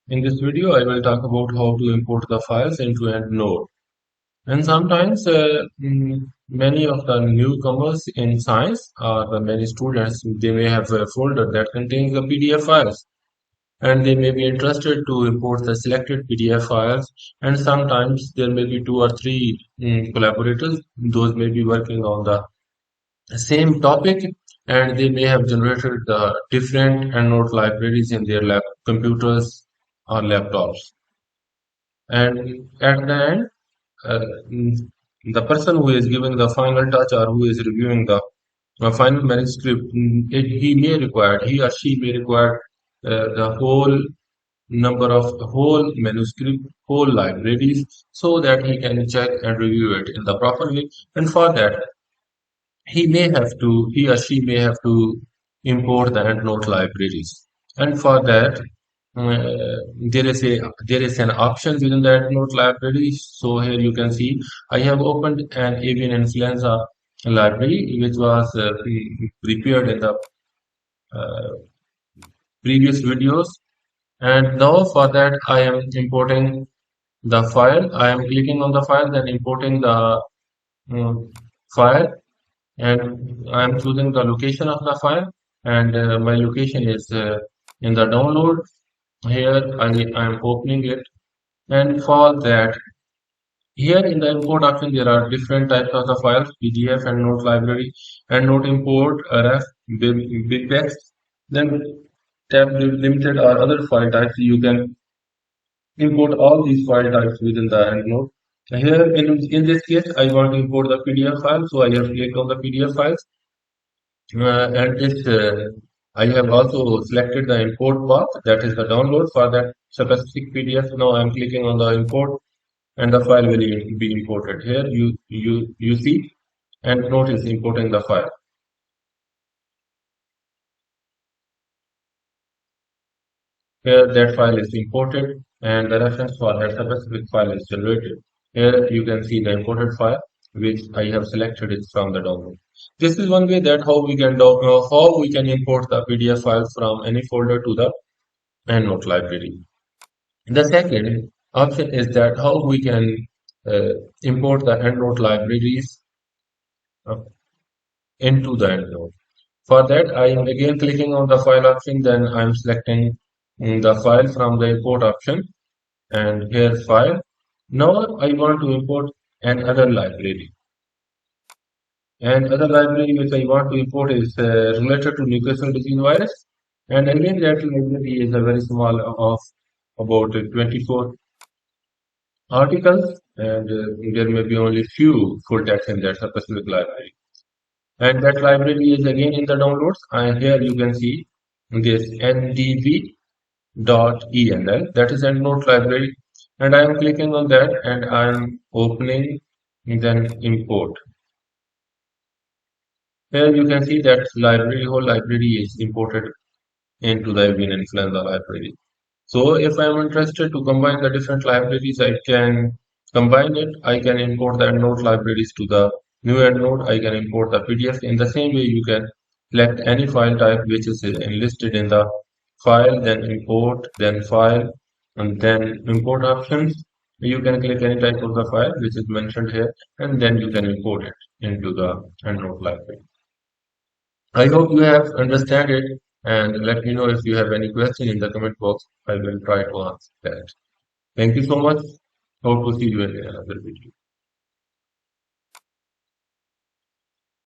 In this video, I will talk about how to import the files into EndNote. And sometimes many of the newcomers in science or the many students, they may have a folder that contains the PDF files. And they may be interested to import the selected PDF files. And sometimes there may be two or three collaborators. Those may be working on the same topic, and they may have generated the different EndNote libraries in their lab computers or laptops. And at the end, uh, mm, the person who is giving the final touch or who is reviewing the final manuscript, he or she may require the whole number of the whole manuscript, whole libraries, so that he can check and review it in the proper way. And for that, he or she may have to import the EndNote libraries. And for that, there is an option within the EndNote library. So here you can see I have opened an avian influenza library, which was prepared in the uh, previous videos. And now for that, I am importing the file. I am clicking on the file, then importing the file, and I am choosing the location of the file, and my location is in the download. Here I am opening it, and for that, here in the import option there are different types of the files: PDF and Note library, and Note import, ref, big text. Then tab limited or other file types. You can import all these file types within the EndNote. Here in this case, I want to import the PDF file, so I have clicked on the PDF files. And I have also selected the import path, that is the download for that specific PDF. Now I'm clicking on the import, and the file will be imported. Here you see, and notice importing the file. Here that file is imported, and the reference for that specific file is generated. Here you can see the imported file, which I have selected it from the download. This is one way that how we can import the PDF files from any folder to the EndNote library. The second option is that how we can uh, import the EndNote libraries uh, into the EndNote. For that, I am again clicking on the file option, then I am selecting the file from the import option, and here file. Now I want to import another library. And other library which I want to import is related to Newcastle disease virus. And again, that library is a very small of about 24 articles, and there may be only few full text in that specific library. And that library is again in the downloads. And here you can see this ndb.enl, that is EndNote library. And I am clicking on that, and I am opening, then import. Here you can see that whole library is imported into the avian influenza library. So if I am interested to combine the different libraries, I can combine it. I can import the EndNote libraries to the new EndNote. I can import the PDF. In the same way, you can select any file type which is listed in the file, then import, then file, and then import options. You can click any type of the file which is mentioned here, and then you can import it into the EndNote library. I hope you have understand it, and let me know if you have any question in the comment box. I will try to answer that. Thank you so much. Hope to see you in another video.